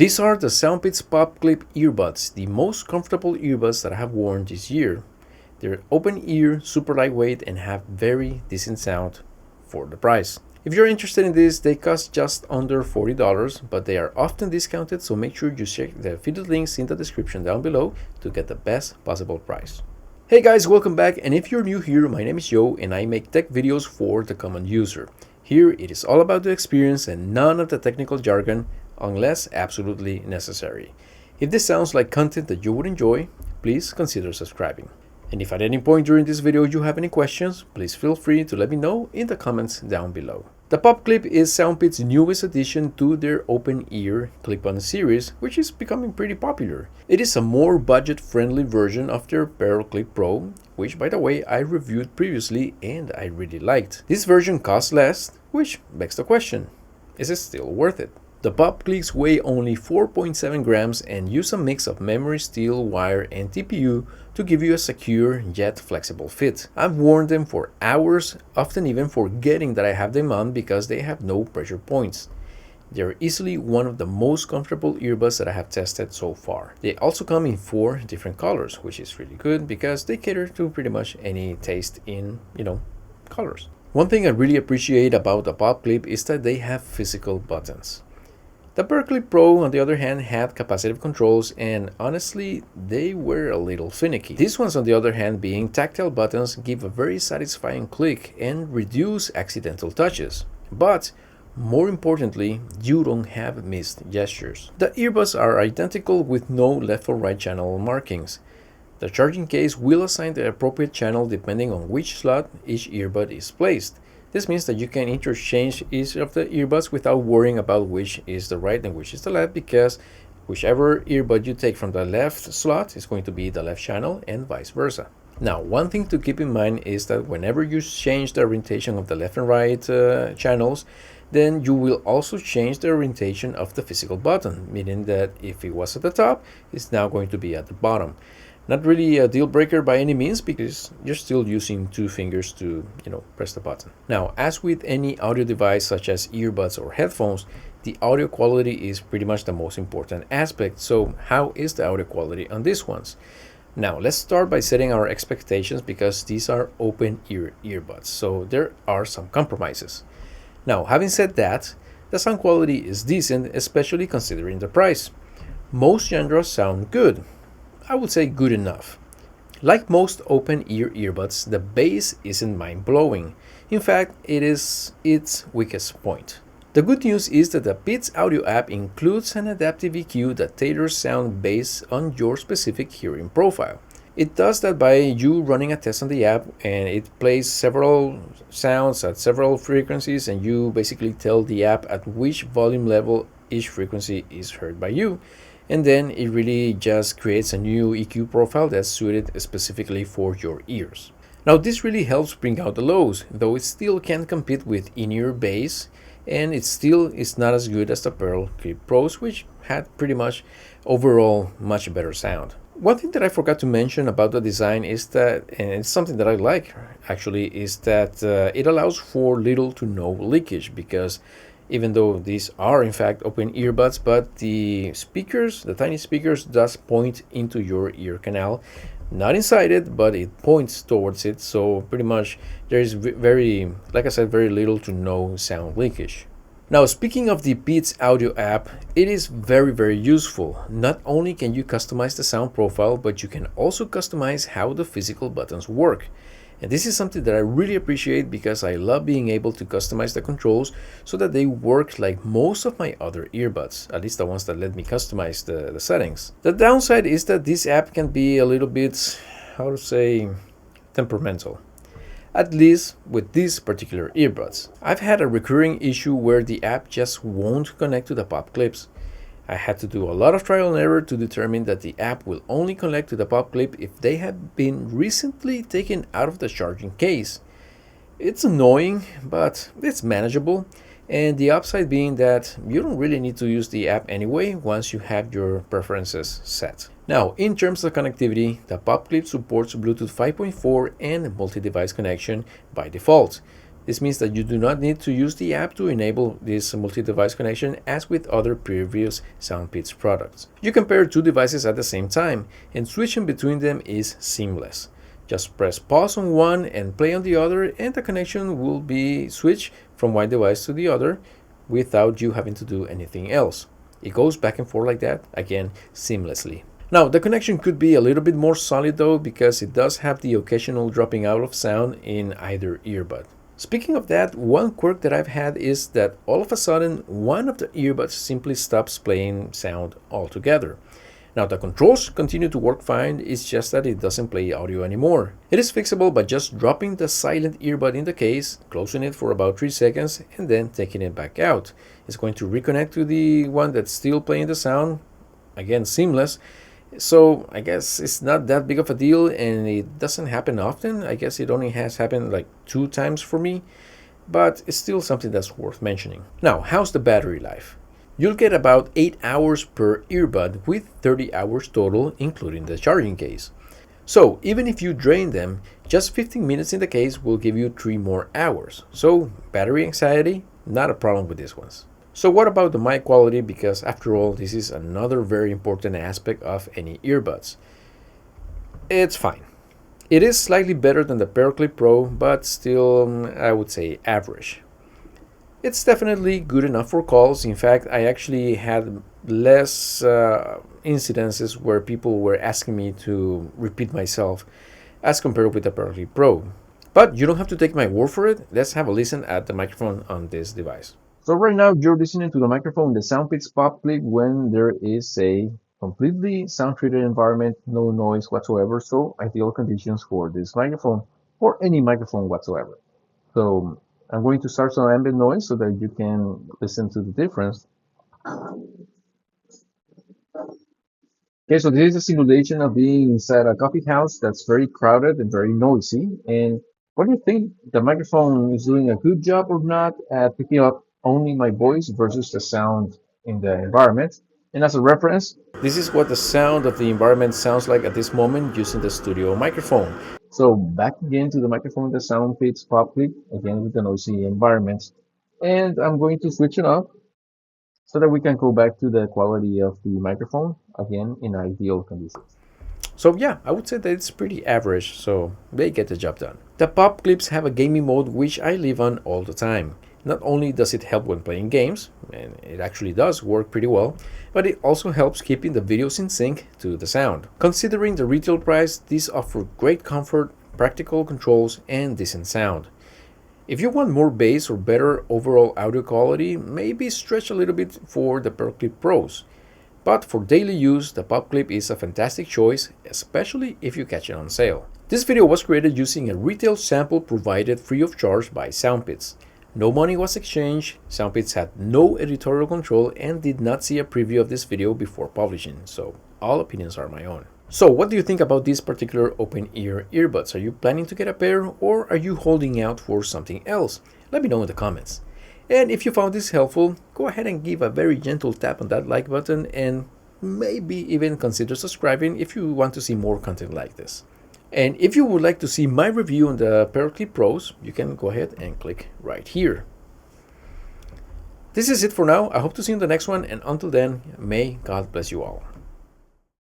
These are the SoundPEATS Pop Clip earbuds, the most comfortable earbuds that I have worn this year. They're open ear, super lightweight, and have very decent sound for the price. If you're interested in this, they cost just under $40, but they are often discounted, so make sure you check the affiliate links in the description down below to get the best possible price. Hey guys, welcome back, and if you're new here, my name is Joe and I make tech videos for the common user. Here it is all about the experience and none of the technical jargon unless absolutely necessary. If this sounds like content that you would enjoy, please consider subscribing. And if at any point during this video you have any questions, please feel free to let me know in the comments down below. The Pop Clip is SoundPEAT's newest addition to their open ear clip-on series, which is becoming pretty popular. It is a more budget-friendly version of their Pearl Clip Pro, which by the way I reviewed previously and I really liked. This version costs less, which begs the question, is it still worth it? The Pop Clips weigh only 4.7 grams and use a mix of memory, steel, wire, and TPU to give you a secure yet flexible fit. I've worn them for hours, often even forgetting that I have them on because they have no pressure points. They're easily one of the most comfortable earbuds that I have tested so far. They also come in 4 different colors, which is really good because they cater to pretty much any taste in, colors. One thing I really appreciate about the Pop Clip is that they have physical buttons. The Pearl Clip Pro, on the other hand, had capacitive controls and honestly, they were a little finicky. These ones, on the other hand, being tactile buttons, give a very satisfying click and reduce accidental touches. But more importantly, you don't have missed gestures. The earbuds are identical with no left or right channel markings. The charging case will assign the appropriate channel depending on which slot each earbud is placed. This means that you can interchange each of the earbuds without worrying about which is the right and which is the left, because whichever earbud you take from the left slot is going to be the left channel and vice versa. Now, one thing to keep in mind is that whenever you change the orientation of the left and right channels, then you will also change the orientation of the physical button, meaning that if it was at the top, it's now going to be at the bottom. Not really a deal breaker by any means because you're still using 2 fingers to, press the button. Now, as with any audio device such as earbuds or headphones, the audio quality is pretty much the most important aspect. So how is the audio quality on these ones? Now, let's start by setting our expectations because these are open ear earbuds. So there are some compromises. Now, having said that, the sound quality is decent, especially considering the price. Most genres sound good. I would say good enough. Like most open ear earbuds, the bass isn't mind-blowing. In fact, it is its weakest point. The good news is that the Beats Audio app includes an adaptive EQ that tailors sound based on your specific hearing profile. It does that by you running a test on the app, and it plays several sounds at several frequencies, and you basically tell the app at which volume level each frequency is heard by you. And then it really just creates a new EQ profile that's suited specifically for your ears. Now this really helps bring out the lows, though it still can't compete with in-ear bass, and it still is not as good as the Pearl Clip Pros, which had pretty much overall much better sound. One thing that I forgot to mention about the design is that, and it's something that I like actually, is that it allows for little to no leakage, because even though these are in fact open earbuds, but the speakers, the tiny speakers, does point into your ear canal. Not inside it, but it points towards it, so pretty much there is very, like I said, very little to no sound leakage. Now, speaking of the Beats Audio app, it is very useful. Not only can you customize the sound profile, but you can also customize how the physical buttons work. And this is something that I really appreciate because I love being able to customize the controls so that they work like most of my other earbuds, at least the ones that let me customize the settings. The downside is that this app can be a little bit, how to say, temperamental. At least with these particular earbuds. I've had a recurring issue where the app just won't connect to the Pop Clips. I had to do a lot of trial and error to determine that the app will only connect to the Pop Clip if they have been recently taken out of the charging case. It's annoying, but it's manageable, and the upside being that you don't really need to use the app anyway once you have your preferences set. Now, in terms of connectivity, the Pop Clip supports Bluetooth 5.4 and multi-device connection by default. This means that you do not need to use the app to enable this multi-device connection as with other previous SoundPEATS products. You can pair two devices at the same time, and switching between them is seamless. Just press pause on one and play on the other, and the connection will be switched from one device to the other without you having to do anything else. It goes back and forth like that, again, seamlessly. Now, the connection could be a little bit more solid though, because it does have the occasional dropping out of sound in either earbud. Speaking of that, one quirk that I've had is that all of a sudden, one of the earbuds simply stops playing sound altogether. Now, the controls continue to work fine, it's just that it doesn't play audio anymore. It is fixable by just dropping the silent earbud in the case, closing it for about 3 seconds, and then taking it back out. It's going to reconnect to the one that's still playing the sound, again seamless. So I guess it's not that big of a deal, and it doesn't happen often. I guess it only has happened like 2 times for me, but it's still something that's worth mentioning. Now, how's the battery life? You'll get about 8 hours per earbud with 30 hours total, including the charging case. So even if you drain them, just 15 minutes in the case will give you 3 more hours. So battery anxiety, not a problem with these ones. So what about the mic quality? Because after all, this is another very important aspect of any earbuds. It's fine. It is slightly better than the Pairclip Pro, but still, I would say average. It's definitely good enough for calls. In fact, I actually had less incidences where people were asking me to repeat myself as compared with the Pairclip Pro. But you don't have to take my word for it. Let's have a listen at the microphone on this device. So right now you're listening to the microphone, the SoundPEATS Pop Clip, when there is a completely sound-treated environment, no noise whatsoever, so ideal conditions for this microphone, or any microphone whatsoever. So I'm going to start some ambient noise so that you can listen to the difference. Okay, so this is a simulation of being inside a coffee house that's very crowded and very noisy. And what do you think? The microphone is doing a good job or not at picking up only my voice versus the sound in the environment? And as a reference, this is what the sound of the environment sounds like at this moment using the studio microphone. So back again to the microphone, the SoundPEATS Pop Clip, again with the noisy environment. And I'm going to switch it off so that we can go back to the quality of the microphone, again in ideal conditions. So yeah, I would say that it's pretty average, so they get the job done. The pop clips have a gaming mode which I leave on all the time. Not only does it help when playing games, and it actually does work pretty well, but it also helps keeping the videos in sync to the sound. Considering the retail price, these offer great comfort, practical controls, and decent sound. If you want more bass or better overall audio quality, maybe stretch a little bit for the Pairclip Pros. But for daily use, the Pop Clip is a fantastic choice, especially if you catch it on sale. This video was created using a retail sample provided free of charge by SoundPEATS. No money was exchanged, SoundPEATS had no editorial control, and did not see a preview of this video before publishing, so all opinions are my own. So what do you think about these particular open-ear earbuds? Are you planning to get a pair, or are you holding out for something else? Let me know in the comments. And if you found this helpful, go ahead and give a very gentle tap on that like button, and maybe even consider subscribing if you want to see more content like this. And if you would like to see my review on the Pairclip Pros, you can go ahead and click right here. This is it for now. I hope to see you in the next one, and until then, may God bless you all.